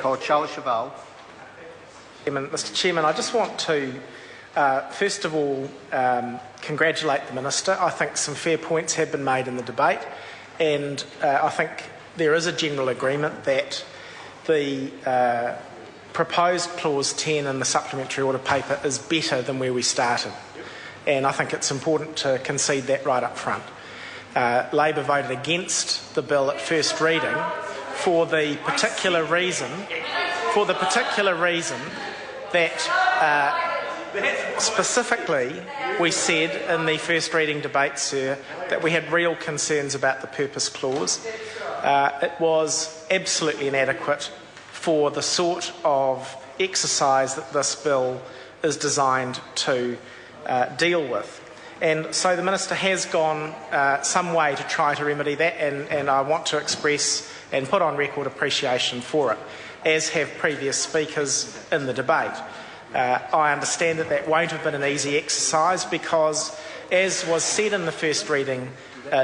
called Charles Cheval. Mr Chairman, I just want to first of all congratulate the Minister. I think some fair points have been made in the debate, and I think there is a general agreement that the proposed clause 10 in the supplementary order paper is better than where we started, and I think it's important to concede that right up front. Labor voted against the bill at first reading for the particular reason that specifically we said in the first reading debate, sir, that we had real concerns about the purpose clause. It was absolutely inadequate for the sort of exercise that this bill is designed to deal with. And so the Minister has gone some way to try to remedy that, and I want to express and put on record appreciation for it, as have previous speakers in the debate. I understand that that won't have been an easy exercise because, as was said in the first reading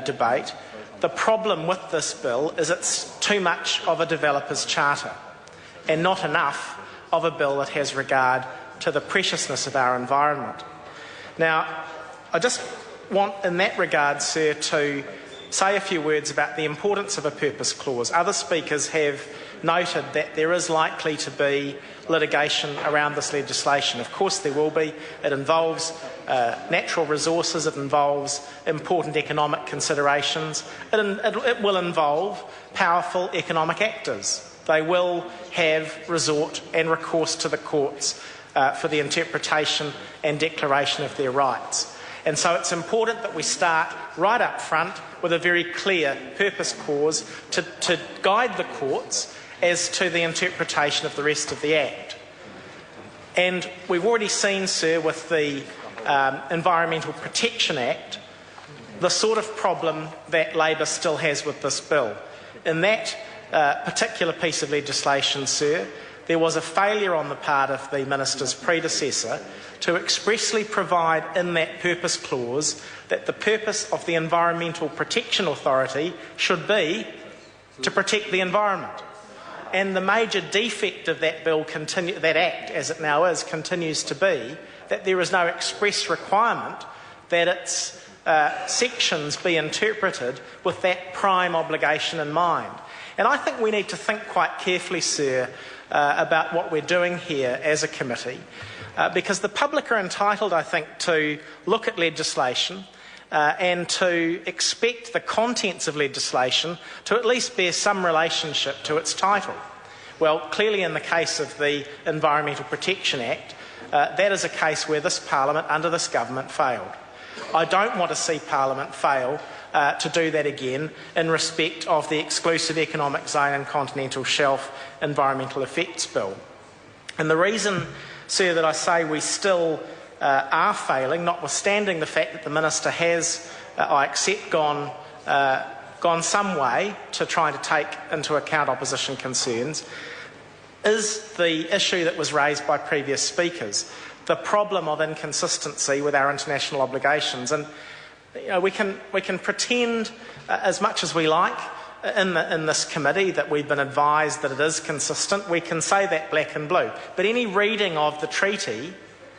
debate, the problem with this bill is it's too much of a developer's charter and not enough of a bill that has regard to the preciousness of our environment. Now, I just want in that regard, sir, to say a few words about the importance of a purpose clause. Other speakers have noted that there is likely to be litigation around this legislation. Of course there will be. It involves natural resources, it involves important economic considerations, it will involve powerful economic actors. They will have resort and recourse to the courts for the interpretation and declaration of their rights. And so it's important that we start right up front with a very clear purpose clause to guide the courts as to the interpretation of the rest of the Act. And we've already seen, sir, with the Environmental Protection Act, the sort of problem that Labor still has with this bill. In that particular piece of legislation, sir, there was a failure on the part of the Minister's predecessor to expressly provide in that purpose clause that the purpose of the Environmental Protection Authority should be to protect the environment. And the major defect of that bill, that Act as it now is, continues to be that there is no express requirement that its sections be interpreted with that prime obligation in mind. And I think we need to think quite carefully, sir, about what we're doing here as a committee, because the public are entitled, I think, to look at legislation and to expect the contents of legislation to at least bear some relationship to its title. Well, clearly in the case of the Environmental Protection Act, that is a case where this Parliament, under this government, failed. I don't want to see Parliament fail to do that again in respect of the Exclusive Economic Zone and Continental Shelf Environmental Effects Bill. And the reason, sir, that I say we still are failing, notwithstanding the fact that the Minister has, I accept, gone some way to try to take into account opposition concerns, is the issue that was raised by previous speakers, the problem of inconsistency with our international obligations. And we can pretend as much as we like in this committee that we've been advised that it is consistent. We can say that black and blue. But any reading of the treaty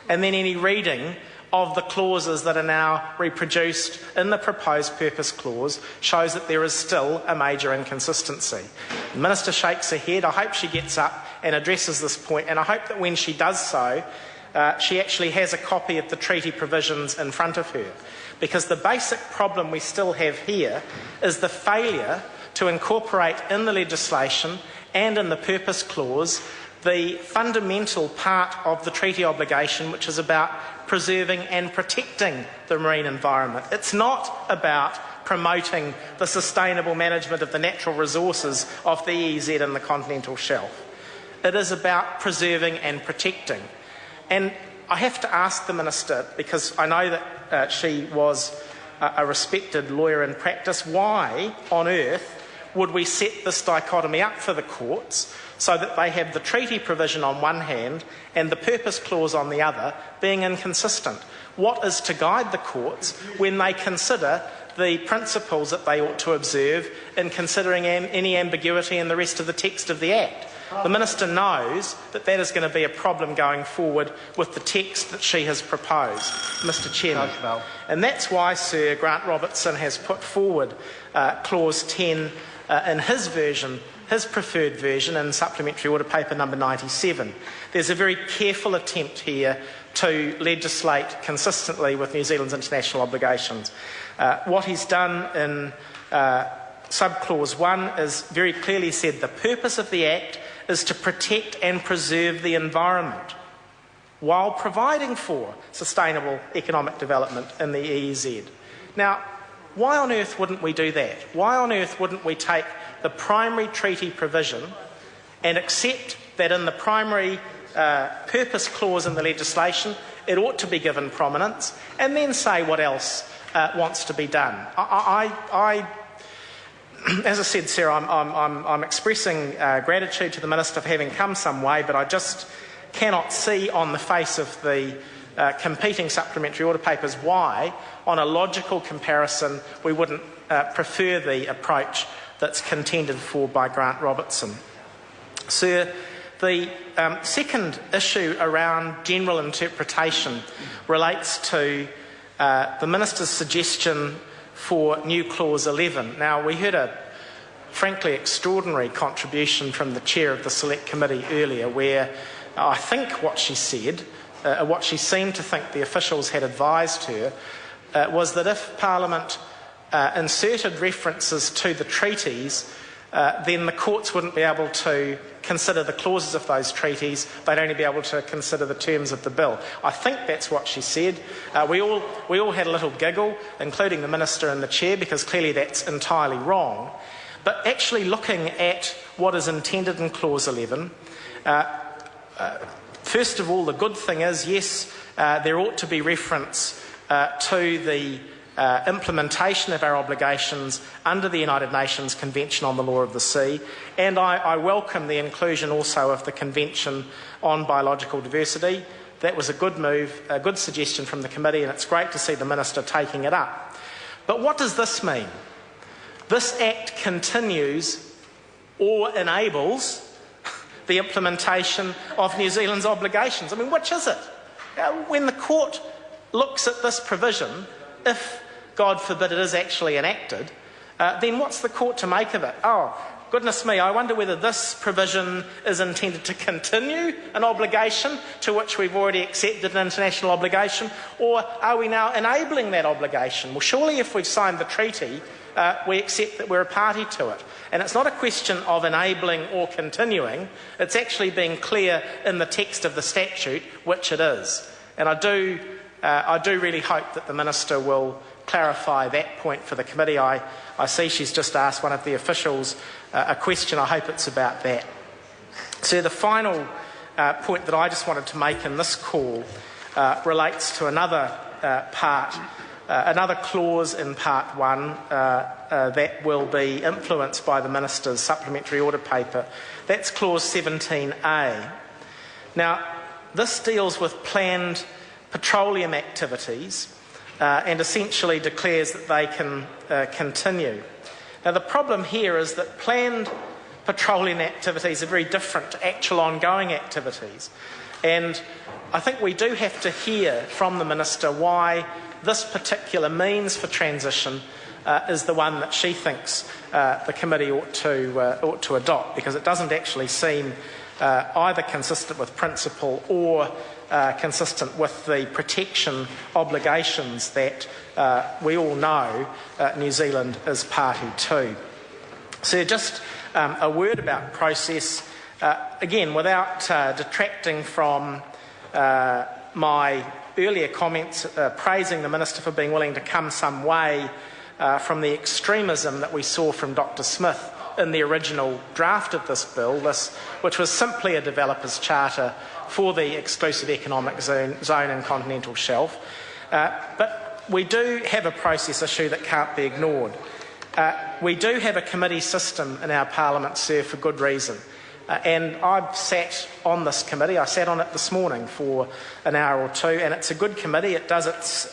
and then any reading of the clauses that are now reproduced in the proposed purpose clause shows that there is still a major inconsistency. The Minister shakes her head. I hope she gets up and addresses this point, and I hope that when she does so, she actually has a copy of the treaty provisions in front of her. Because the basic problem we still have here is the failure to incorporate in the legislation and in the purpose clause the fundamental part of the treaty obligation, which is about preserving and protecting the marine environment. It's not about promoting the sustainable management of the natural resources of the EEZ and the continental shelf. It is about preserving and protecting. And I have to ask the Minister, because I know that she was a respected lawyer in practice, why on earth would we set this dichotomy up for the courts so that they have the treaty provision on one hand and the purpose clause on the other being inconsistent? What is to guide the courts when they consider the principles that they ought to observe in considering any ambiguity in the rest of the text of the Act? The Minister knows that that is going to be a problem going forward with the text that she has proposed, Mr Chairman. And that's why Sir Grant Robertson has put forward Clause 10 in his version, his preferred version, in Supplementary Order Paper number 97. There's a very careful attempt here to legislate consistently with New Zealand's international obligations. What he's done in Subclause 1 is very clearly said the purpose of the Act is to protect and preserve the environment while providing for sustainable economic development in the EEZ. Now, why on earth wouldn't we do that? Why on earth wouldn't we take the primary treaty provision and accept that in the primary purpose clause in the legislation it ought to be given prominence, and then say what else wants to be done? As I said, Sarah, I'm expressing gratitude to the Minister for having come some way, but I just cannot see on the face of the competing supplementary order papers why, on a logical comparison, we wouldn't prefer the approach that's contended for by Grant Robertson. Sir, the second issue around general interpretation relates to the Minister's suggestion for new Clause 11. Now, we heard a frankly extraordinary contribution from the Chair of the Select Committee earlier, where I think what she said, what she seemed to think the officials had advised her, was that if Parliament inserted references to the treaties, then the courts wouldn't be able to consider the clauses of those treaties, they'd only be able to consider the terms of the bill. I think that's what she said. We all had a little giggle, including the Minister and the Chair, because clearly that's entirely wrong. But actually looking at what is intended in Clause 11, first of all, the good thing is, yes, there ought to be reference to the implementation of our obligations under the United Nations Convention on the Law of the Sea, and I welcome the inclusion also of the Convention on Biological Diversity. That was a good move, a good suggestion from the committee, and it's great to see the Minister taking it up. But what does this mean? This Act continues or enables the implementation of New Zealand's obligations. I mean, which is it? When the court looks at this provision, if, God forbid, it is actually enacted, then what's the court to make of it? Oh, goodness me, I wonder whether this provision is intended to continue an obligation to which we've already accepted an international obligation, or are we now enabling that obligation? Well, surely if we've signed the treaty, we accept that we're a party to it. And it's not a question of enabling or continuing, it's actually being clear in the text of the statute which it is. And I do really hope that the Minister will clarify that point for the committee. I see she's just asked one of the officials a question. I hope it's about that. So the final point that I just wanted to make in this call relates to another part, another clause in Part 1 that will be influenced by the Minister's supplementary order paper. That's Clause 17A. Now, this deals with planned petroleum activities and essentially declares that they can continue. Now, the problem here is that planned petroleum activities are very different to actual ongoing activities, and I think we do have to hear from the Minister why this particular means for transition is the one that she thinks the committee ought to adopt, because it doesn't actually seem either consistent with principle or consistent with the protection obligations that we all know New Zealand is party to. So just a word about process, again, without detracting from my earlier comments praising the Minister for being willing to come some way from the extremism that we saw from Dr Smith in the original draft of this bill, which was simply a developer's charter for the exclusive economic zone and continental shelf. But we do have a process issue that can't be ignored. We do have a committee system in our Parliament, sir, for good reason. And I've sat on this committee. I sat on it this morning for an hour or two, and it's a good committee. It does its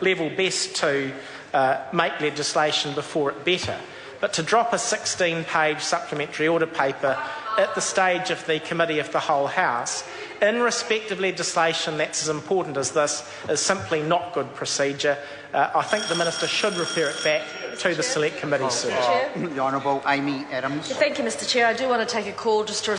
level best to make legislation before it better. But to drop a 16-page supplementary order paper at the stage of the committee of the whole House, in respect of legislation that's as important as this, is simply not good procedure. I think the Minister should refer it back to the Select Committee, sir. The Honourable Amy Adams. Thank you, Mr Chair. I do want to take a call just to